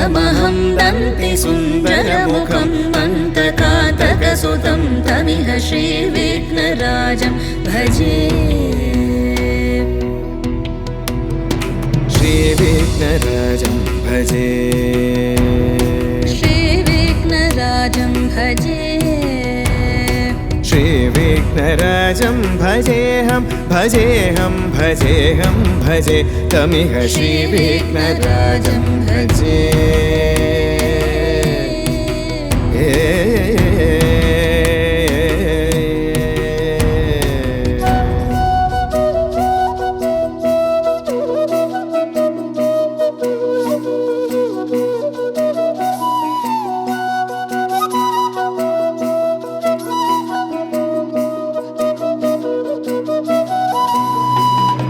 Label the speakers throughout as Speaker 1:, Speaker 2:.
Speaker 1: तमहं दन्ति सुन्दरमुखं मन्तकातकसुतं तमिह श्रीविघ्नराजं भजे
Speaker 2: श्रीविघ्नराजं भजे
Speaker 1: श्रीविघ्नराजं भजे
Speaker 2: श्रीविघ्नराजं भजेऽहं भजेऽहं भजेऽहं भजे तमिह श्रीविघ्नराजं भजे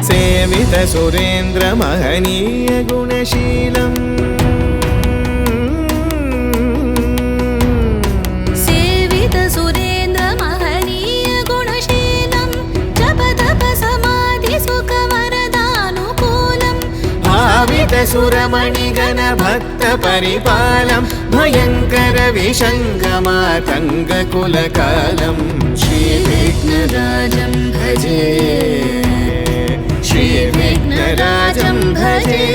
Speaker 2: सेवित सुरेन्द्र महनीय गुणशीलम्
Speaker 1: सेवित सुरेन्द्र महनीय गुणशीलं जपतप समाधि सुख वरदानुकूलम्
Speaker 2: भावित सुरमणिगण भक्त परिपालं भयंकर विशङ्गमातङ्ग कुलकालं
Speaker 1: श्रीविघ्नराजं भजे श्रीविघ्नराजं भजे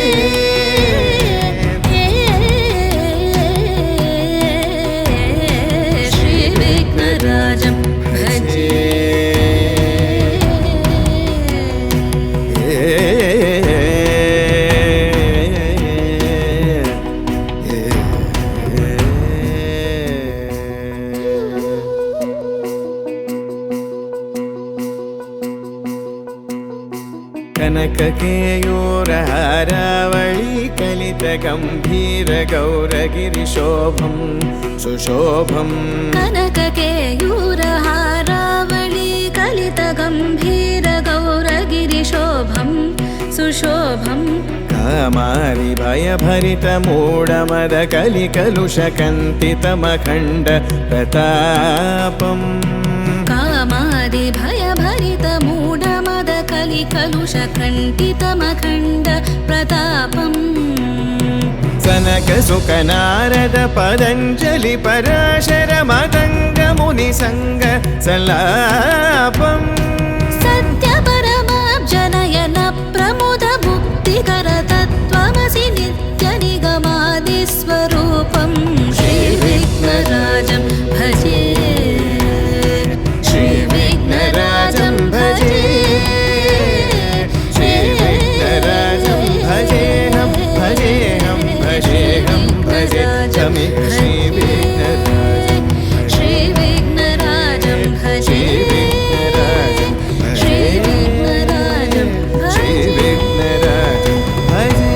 Speaker 1: श्रीविघ्नराजं भजे
Speaker 2: कनककेयूरहारावळी कलितगम्भीर गौरगिरिशोभं सुशोभं
Speaker 1: कनककेयूरहारावळी कलितगम्भीर गौरगिरिशोभं सुशोभं
Speaker 2: कामारि भयभरितमूढमद कलिकलुषकन्तितमखण्ड प्रतापम्
Speaker 1: कामादि भयभरितमूढमद कलिकलुषकण्टितमखण्ड प्रतापम्
Speaker 2: सनक सुख नारद पतञ्जलि पराशर मदङ्ग मुनिसङ्ग सल्लापम्
Speaker 1: सत्यपरमाब्जनयन प्रमुद मुक्तिकर तत्त्वमसि नित्यनिगमादिस्वरूपं श्रीविघ्नराजं भजे श्रीविघ्नराजं भजे
Speaker 2: श्रीविघ्नराजं भजेऽहं भजेऽहं भजेऽहं भजे तमिह श्रीविघ्नराजं
Speaker 1: श्रीविघ्नराजं भजे श्रीविघ्नराजं
Speaker 2: श्रीविघ्नराजं भजे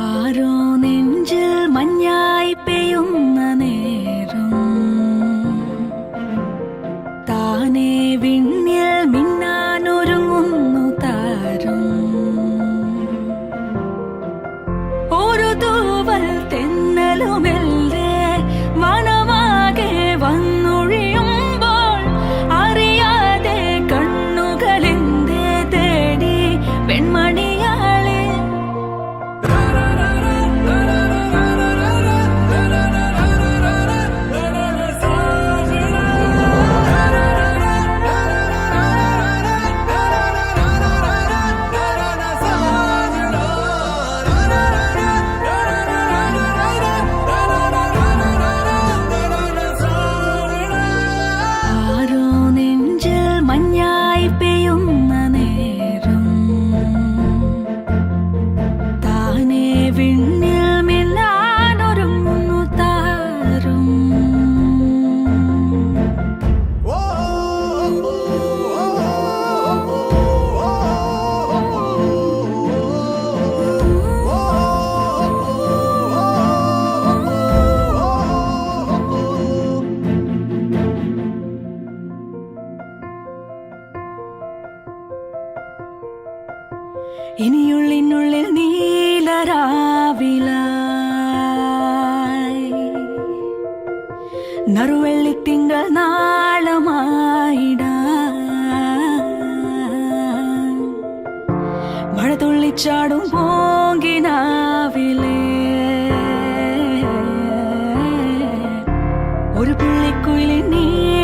Speaker 1: ആരോ നെഞ്ചിൽ മഞ്ഞായി പെയ്യുന്ന നേരം താനേ വിണ്ണിൽ മിന്നാനൊരുങ്ങുന്നു താരം ഒരു തൂവൽ തെന്നലുമെല്ലേ മനമാകെ വന്നൊഴിയുമ്പോൾ അറിയാതെ കണ്ണുകളെന്തേ തേടി പെൺമണിയാളെ ഇനിയുള്ളിനുള്ളിൽ നീലരാവിലായി നറുവെള്ളിത്തിങ്കൾ നാളമായിടാൻ മഴ തുള്ളിച്ചാടും പൂങ്കിനാവിലേ ഒരു പുള്ളിക്കുയിലിൻ നീണമായിടാൻ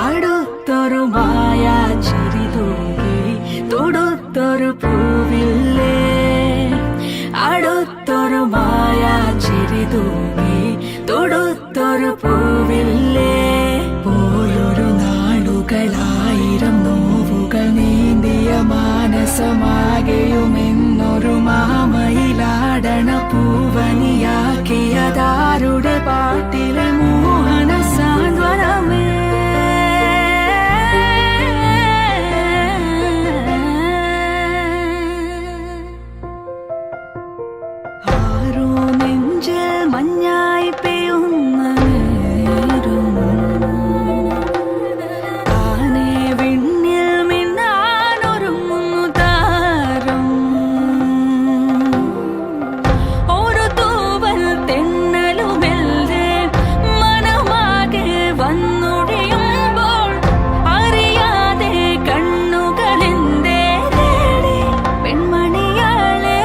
Speaker 1: അടുത്തൊരു മായാ ചിരി തൂകി തൊടുത്തൊരു പൂവില്ലേ അടുത്തൊരു മായാ ചിരി തൂകി തൊടുത്തൊരു പൂവില്ലേ പോയൊരു നാളുകളായിരം നോവുകൾ നീന്തിയ മാനസമാകെയുമെന്നൊരു മാമയിലാടണ പൂവനിയാക്കിയതാരുടെ പാട്ടിലെ മോഹന സാന്ത്വനമേ ആരോ നെഞ്ചിൽ മഞ്ഞായി പെയ്യുന്ന നേരം താനേ വിണ്ണിൽ മിന്നാനൊരുങ്ങുന്നു താരം ഒരു തൂവൽ തെന്നലുമെല്ലെ മനമാകെ വന്നൊടിയുമ്പോൾ അറിയാതെ കണ്ണുകളെന്തേ തേടി പെൺമണിയാളെ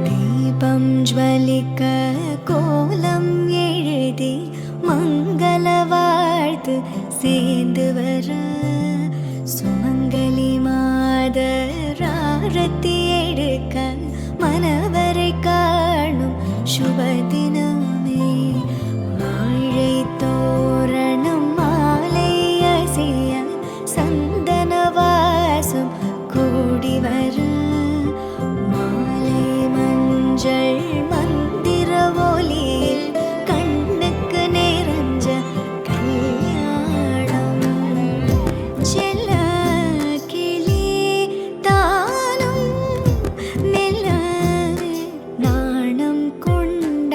Speaker 1: ദീപം ജ്വലിക്ക കോലം എഴുതി മംഗളവാഴ്ത്ത് சேர்ந்து வர சுமங்கலி மாதராரத்தி எடுக்க மனவரை காணும் சுபதினமே வாழை தோரணம் மாலை அசைய சந்தன வாசம் கூடி வர மாலை மஞ்சள் மந்திர ஒலியில் கண்ணுக்கு நிறைஞ்ச கல்யாணம் செல்ல கிளி தானும் மெல்ல நாணம் கொண்டாட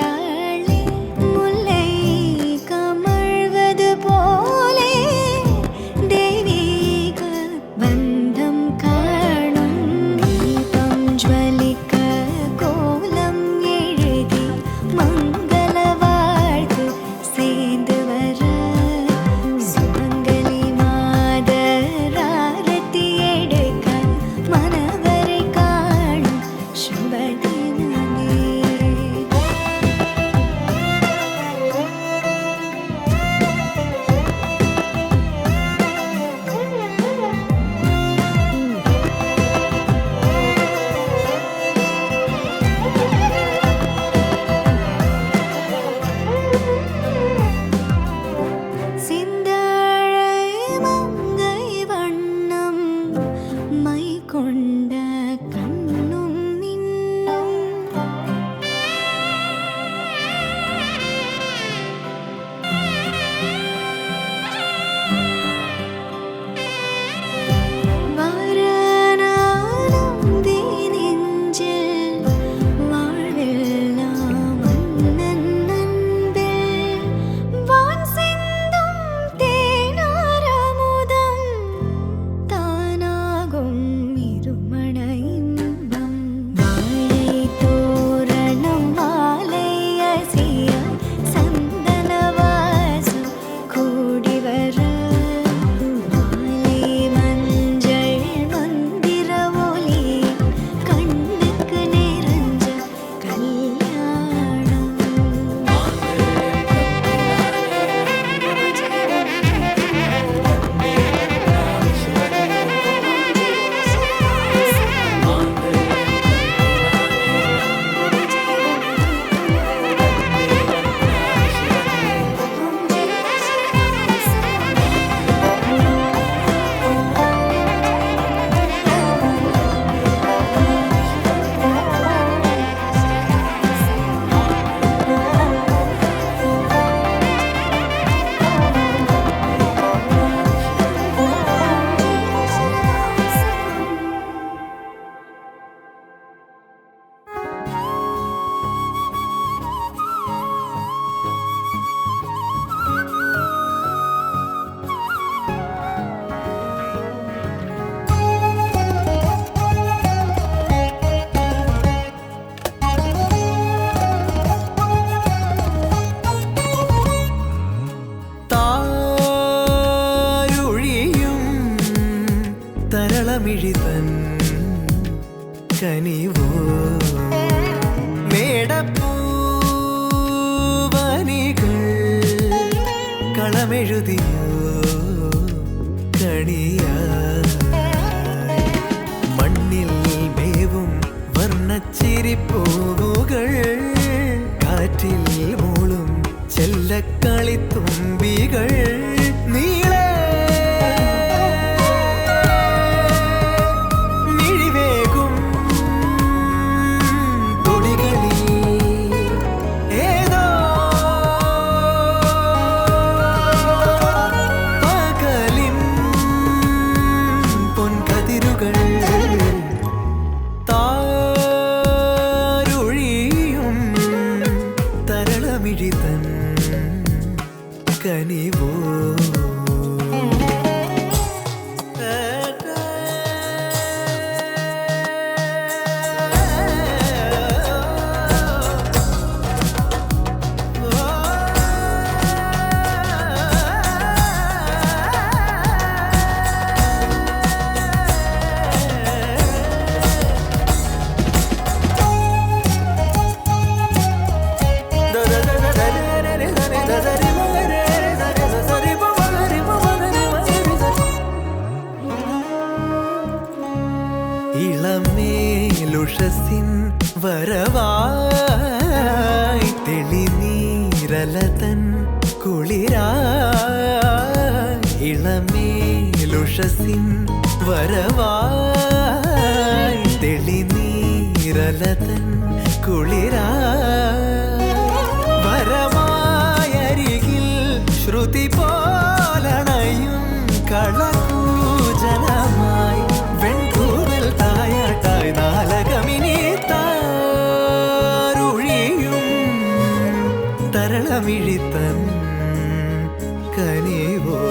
Speaker 2: കളമെഴുതിയോ കണിയായി മണ്ണിൽ മേവും വർണ്ണച്ചിരിപ്പൂവുകൾ കാറ്റിൽ മൂളും ചെല്ലക്കളിത്തുമ്പികൾ നീളെ മിഴിവേകും തൊടികളിൽ ഏതോ പകലിൻ പൊൻകതിരുകൾ താരൊഴിയും തരളമിഴിതൻ കനിവോ ഇളമേലുഷസിൻ വരവായി തെളിനീരലതൻ കുളിരായി ഇളമേലുഷസിൻ വരവായി തെളിനീരലതൻ കുളിരായി വരമായരികിൽ ശ്രുതി പോലണയും കളകൂജനമായി വെൺകൂവൽ തായാട്ടായി നാലകമിനി താരുഴിയും തരളമിഴിത്തൻ കനിവോ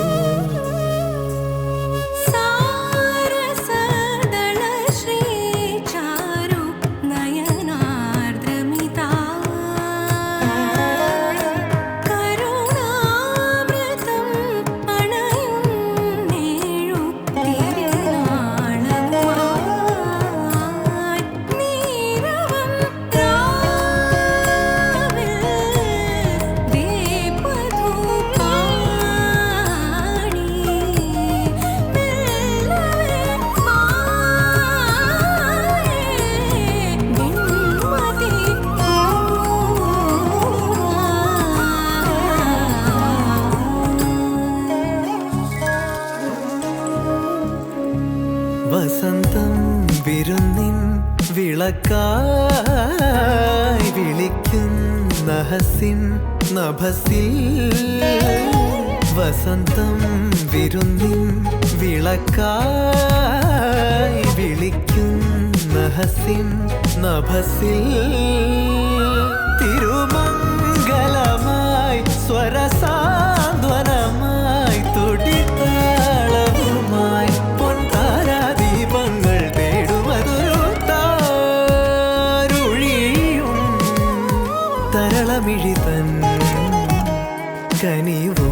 Speaker 2: വസന്തം വിരുന്നിൻ വിളക്കായി വിളിക്കുന്ന ഹസിൻ നഭസിൽ വസന്തം വിരുന്നിൻ വിളക്കായി വിളിക്കുന്ന ഹസിൻ നഭസിൽ തിരുമംഗലമായി സ്വരസാന്ത്വനമായി തുടിത്താളവുമായി പൊൻതാരാദീപങ്ങൾ തേടുമതൊരു താരുഴിയും തരളമിഴിതൻ കനിവോ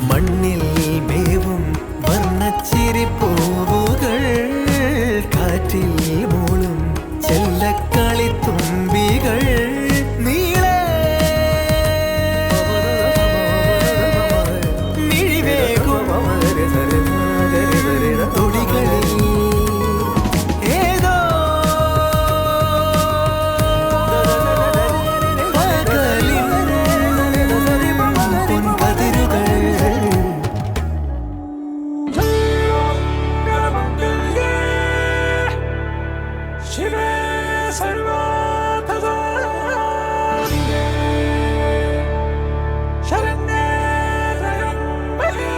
Speaker 2: മണ്ണിൽ മേവും വർണ്ണച്ചിരിപ്പൂവുകൾ കാറ്റിൽ മൂളും ചെല്ലക്കളിത്തുമ്പികൾ നീളെ മിഴിവേകും തൊടികളിൽ ഏതോ പകലിൻ പൊൻകതിരുകൾ
Speaker 3: शिवे सर्वार्थसाधिके शरण्ये त्र्यम्बके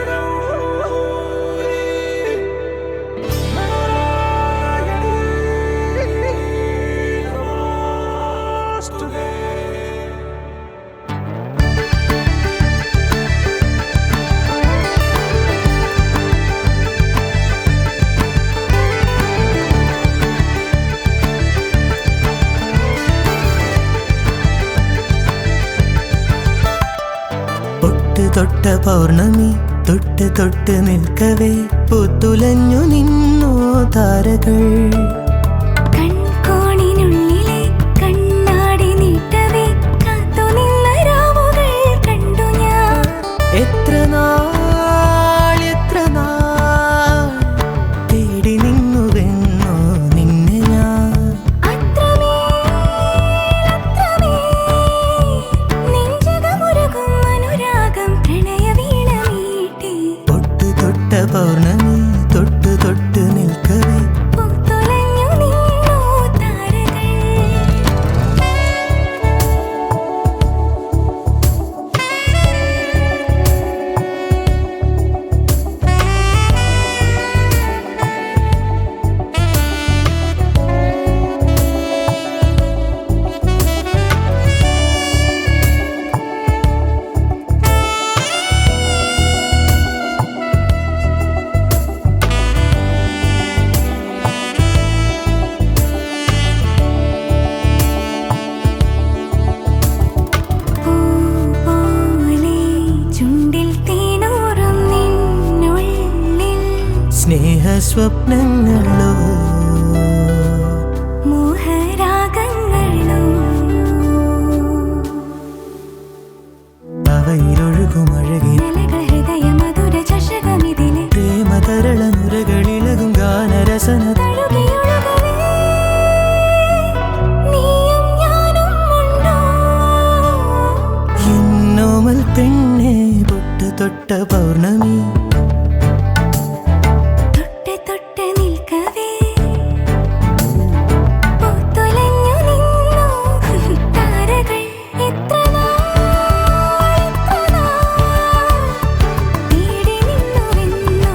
Speaker 3: गौरी नारायणी नमोऽस्तुते
Speaker 2: തൊട്ട പൗർണമി തൊട്ട് തൊട്ട് നിൽക്കവേ പുത്തുലഞ്ഞു നിന്നോ താരകൾ
Speaker 1: കൺകോണിനുള്ളിലെ കണ്ണാടി നീട്ടവേ കാത്തുനിന്ന രാവുകൾ
Speaker 2: സ്വപ്നങ്ങളോ
Speaker 1: മോഹരാഗങ്ങളോ
Speaker 2: അവയിലൊഴുകും അഴകി
Speaker 1: ഹൃദയ മധുര ചഷകമിതിലെ
Speaker 2: പ്രേമതരള നുരകളിളകും ഗാനരസന എന്നോമൽ പെണ്ണെ പൊട്ട് തൊട്ട പൗർണമി
Speaker 1: തൊട്ട് നിൽക്കവേ പൂത്തുലഞ്ഞു നിന്നു താരകൾ എത്ര തേടി നിന്നുവെന്നോ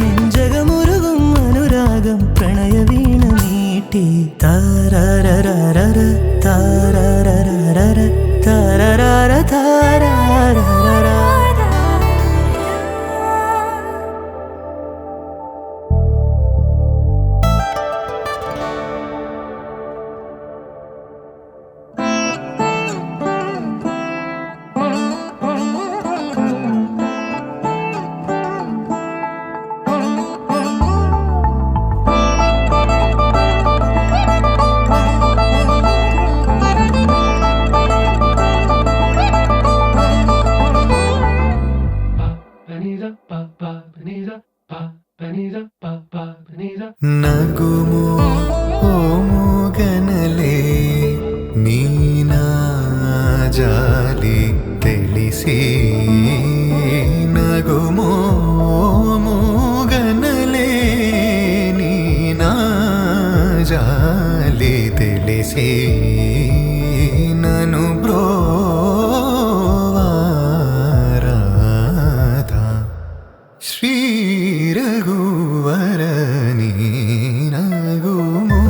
Speaker 2: നെഞ്ചകമുരുകും അനുരാഗം പ്രണയവീണ നീട്ടി താരരരര താരരരര താരരര താരരര ನಗುಮೋ ಓ ಮೂಗನಲೆ ನೀನಾ ಜಾಲಿ ತಿಳಿಸಿ ನಗುಮೋ ಮೂಗನಲೆ ನೀನಾ ಜಾಲಿ ತಿಳಿಸಿ ನನು ಬ್ರೋವಾರಾಧ ಶ್ರೀ ರಘುವರ ನೀನಗುಮೋ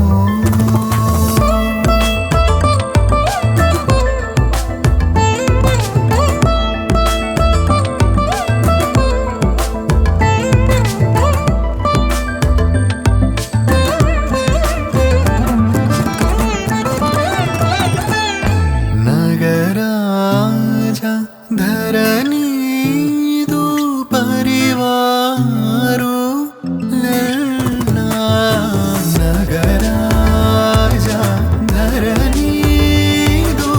Speaker 2: ನಗರಾಜ ಧರಣಿದು ಪರಿವಾರು ನಗರಾಜ ಧರಣಿದು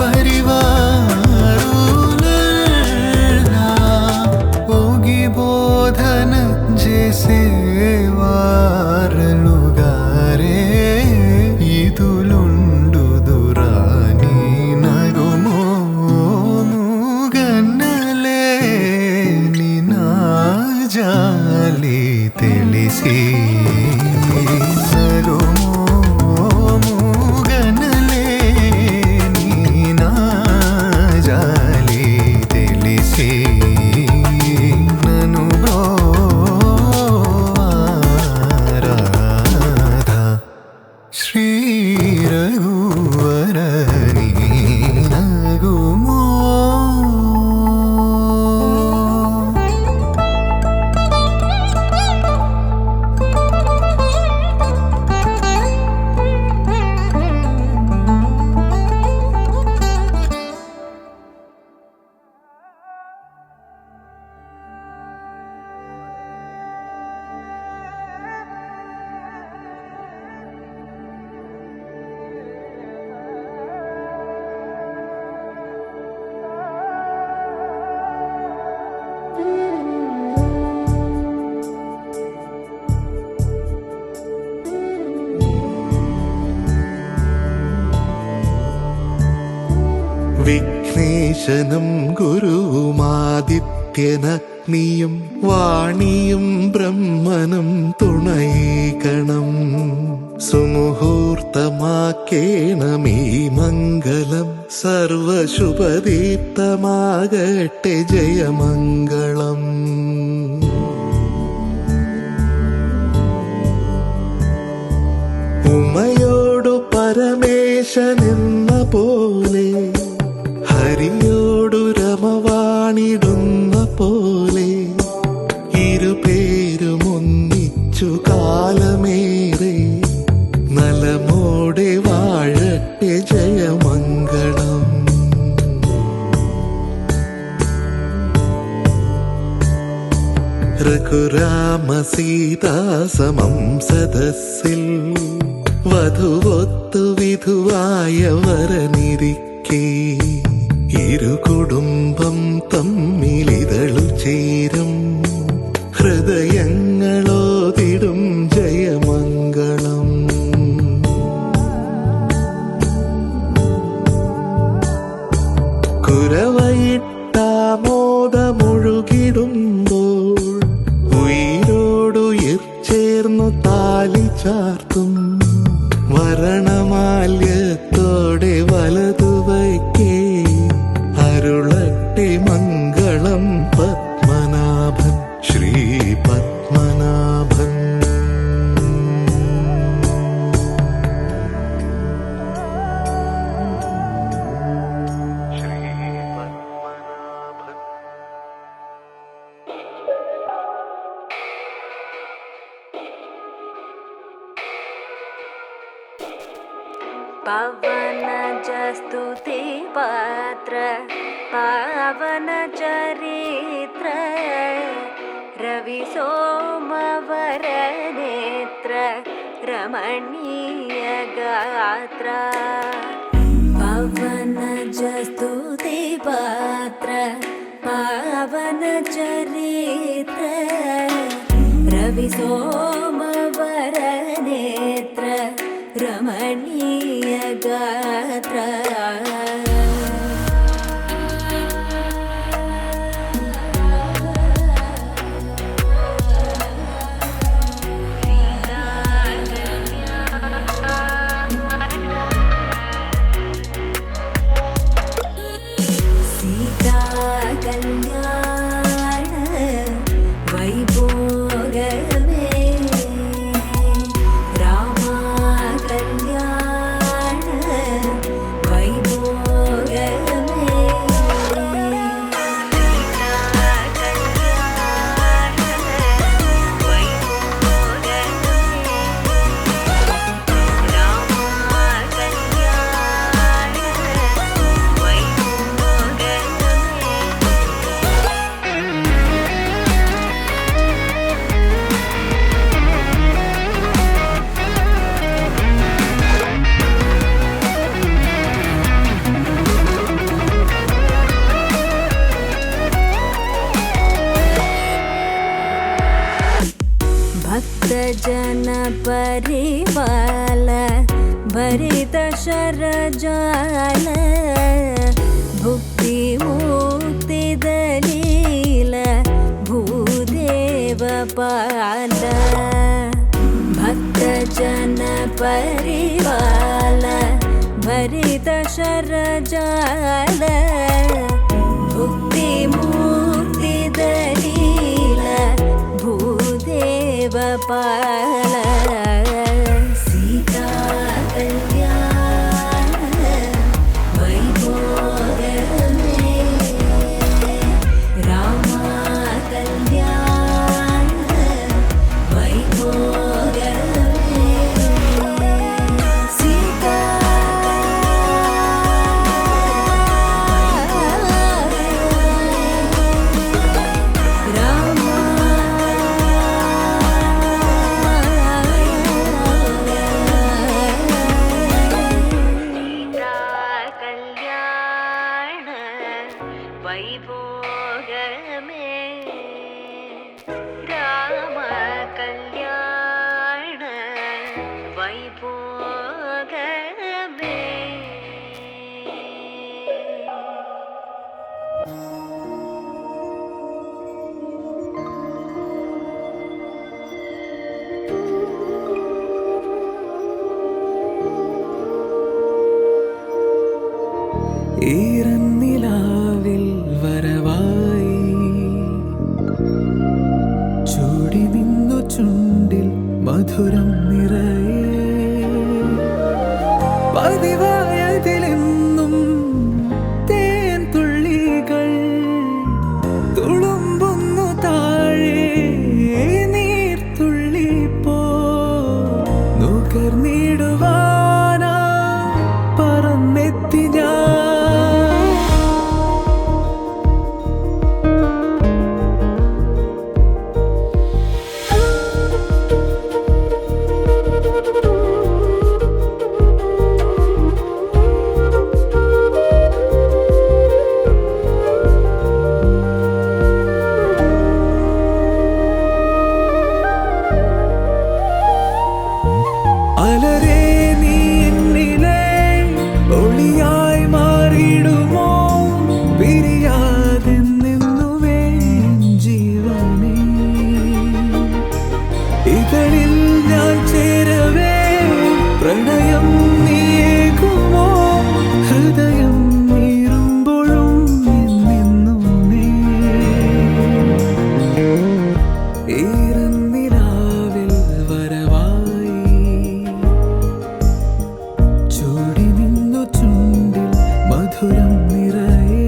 Speaker 2: ಪರಿವಾರು ಹೋಗಿ ಬೋಧನ ಜೆಸೇವಾರಲುಗಾರೆ ಇದುಲುಂಡು ದುರಾನಿ ನಗುಮೋ ಮೂಗನ್ನಲೆ ನಿನಾ ಜಾಲಿ ತಿಳಿಸಿ ನಗುಮೋ ಮೂಗನ್ನಲೆ ನೀನಾ ಜಾಲಿ ತಿಳಿಸಿ ನನು ಬ್ರೋವಾರಾಧ ಶ್ರೀ ರಘುವರ ನೀನಗುಮೋ വിഘ്നേശനും ഗുരുവുമാദിത്യനഗ്നിയും വാണിയും ബ്രഹ്മനും തുണൈകണം സുമുഹൂർത്തമാക്കേണമീ മംഗളം സർവശുഭദീപ്തമാകട്ടെ ജയമംഗളം ഉമയോടു പരമേശനെന്ന പോലെ ഹരിയോടു രമവാണിടുന്ന പോലെ ഇരുപേരും ഒന്നിച്ചു കാലമേറെ നലമോടെ വാഴട്ടെ ജയമംഗളം സീതാസമം സദസ്സിൽ വധുവൊത്തു വിധുവായ വരനിരിക്കേ ഇരു കുടുംബം തമ്മിലിതളു ചേരും ഹൃദയങ്ങളോതിടും ജയമംഗളം. കുരവയിട്ടാമോദമൊഴുകിടുമ്പോൾ ഉയിരോടുയിർ ചേർന്നു താലി ചാർത്തും വരണമാല്യത്തോടെ വലതുവയ്ക്കേ അരുളട്ടെ മംഗളം പത്മനാഭൻ ശ്രീ പത്മനാഭൻ.
Speaker 1: पवन स्तुति पात्र पावन चरित्र रवि सोमवर नेत्र रमणीय गात्र. पवन स्तुति पात्र पावन चरित्र रवि सोमवर नेत्र रमणीय गात्र. सीता कल्याण वैभोगमे रामा कल्याण वैभोगमे. सीता कल्याण वैभोगमे रामा कल्याण वैभोगमे. भक्तजन परिपाल भरित शरजाल भुक्ति मुक्ति दलील भूदेव पाल. भक्तजन परिपाल भरित शरजाल भुक्ति मुक्ति दलील भूदेव पाल. सीता कल्याण वैभोगमे रामा कल्याण वैभोगमे. सीता रामा कल्याण वैभोगमे राम कल्याण वैभोगमे.
Speaker 2: ഈറന്നിലാവിൽ വരവായി ചൂടി നിന്നു ചുണ്ടിൽ മധുരം നിറയെ പതിവായതിലെന്നും തേൻ തുള്ളികൾ തുളുമ്പുന്നു താഴെ നീർത്തുള്ളി പോ നുകർന്നിടുവാനാ പറന്നെത്തി ഞാൻ. ഇതളിൽ ഞാൻ ചേരവേ പ്രണയം നീയേകുമോ ഹൃദയം നീറുമ്പോഴും എന്നെന്നും നീ ഈറന്നിലാവിൽ വരവായി ചൂടി നിന്നു ചുണ്ടിൽ മധുരം നിറയെ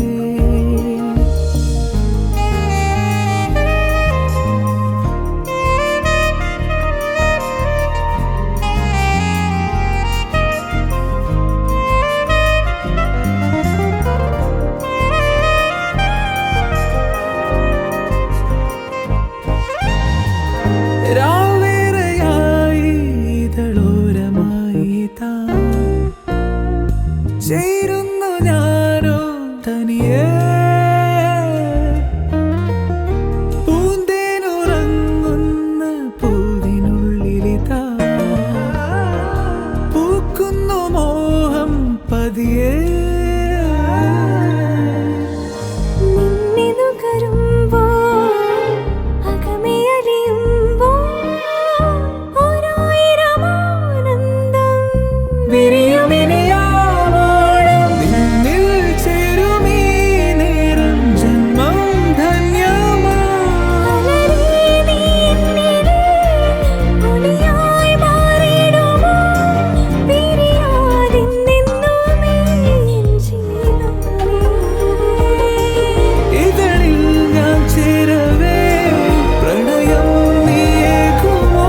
Speaker 2: രാവേറെയായി ഇതളോരമായി താൻ ചേരുന്നു ഞാനോ തനിയേ പൂന്തേനുറങ്ങുന്ന പൂവിനുള്ളിലിതാ പൂക്കുന്നു മോഹം പതിയേ വിരിയുമിനിയാവോളം നിന്നിൽ ചേരുമീ നേരം ജന്മം ധന്യമാ ഇതളിൽ ഞാൻ ചേരവേ പ്രണയം നീയേകുമോ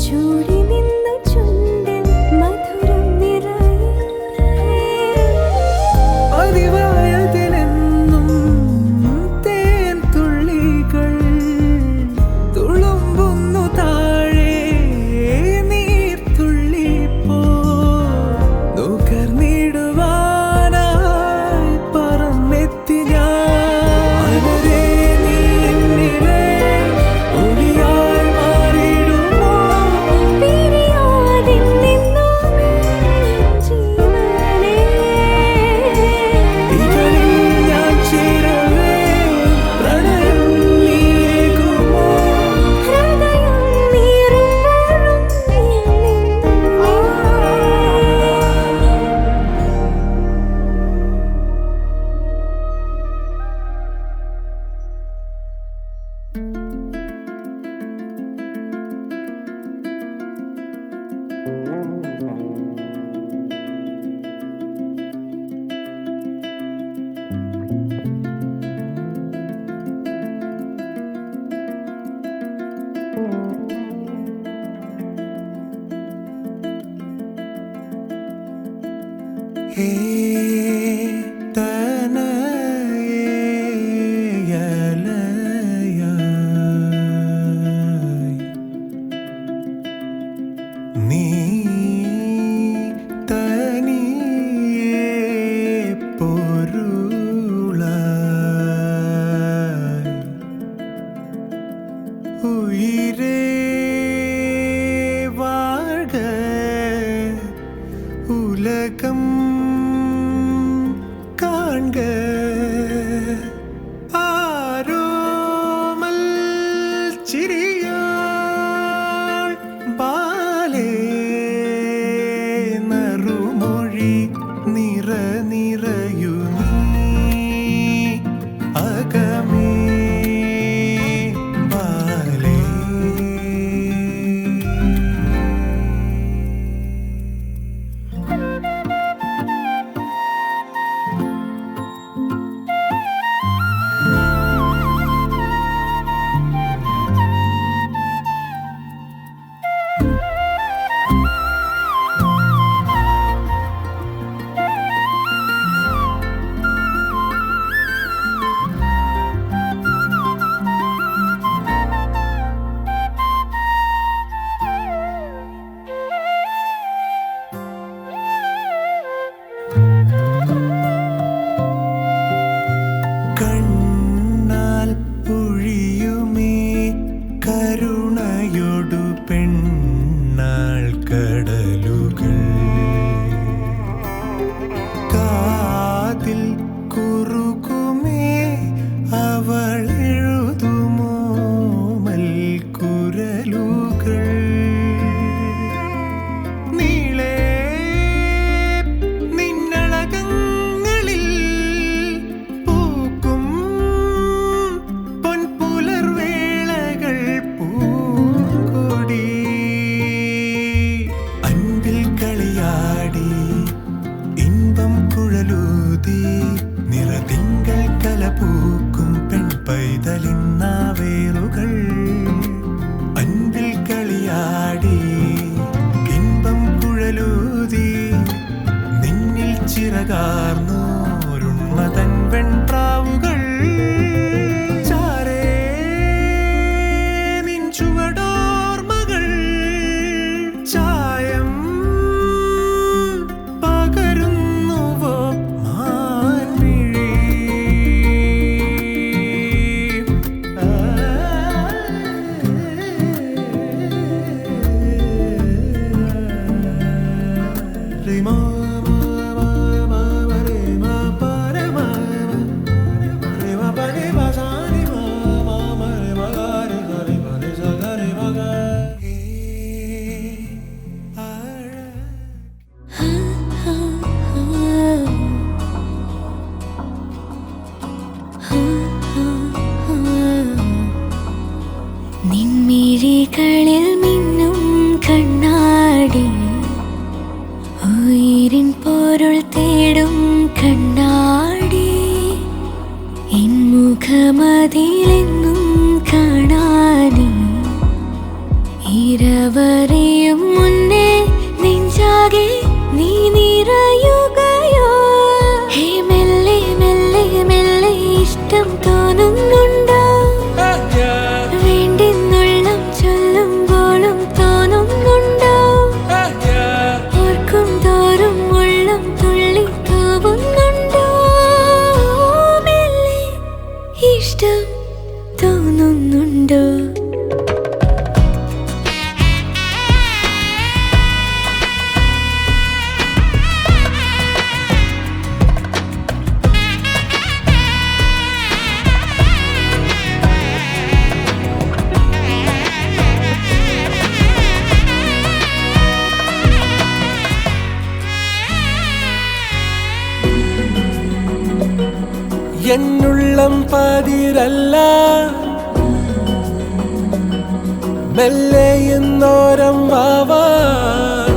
Speaker 1: ചൂടി നിന്നു ചുണ്ടിൽ മധുരം നിറയെ
Speaker 2: പതിവായതിലെന്നും തേൻ തുള്ളികൾ തുളുമ്പുന്നു താഴെ നീർത്തുള്ളി പോ നുകർന്നിടുവാനായി പറന്നെത്തി ഞാൻ അനരേ നീ എന്നിലെ ഒളിയായി മാറിയിടുമോ
Speaker 1: പിരിയാതിൽ നിന്നും ജീവനേ
Speaker 2: ഇതളിൽ ഞാൻ ചേരവേ പ്രണയം നീയേകുമോ
Speaker 1: ഹൃദയം നീറുമ്പോഴും
Speaker 2: നീ തനിയേ പൊരുളായി ഉയിരേ വാഴ ഉലകം കാൺക ആരോമൽ ചിരിയാൾ ബാലേ നറുമൊഴി നിറയു നീ അകമേ ബാലേ
Speaker 3: എന്നുള്ളം പതിരല്ല മെല്ലെ എന്നോരം ആവാൻ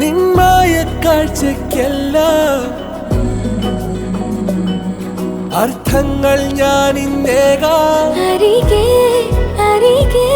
Speaker 3: നിന്മായ കാഴ്ചയ്ക്കെല്ലാം അർത്ഥങ്ങൾ ഞാൻ ഇന്നേകാം
Speaker 1: അരികെ അരികെ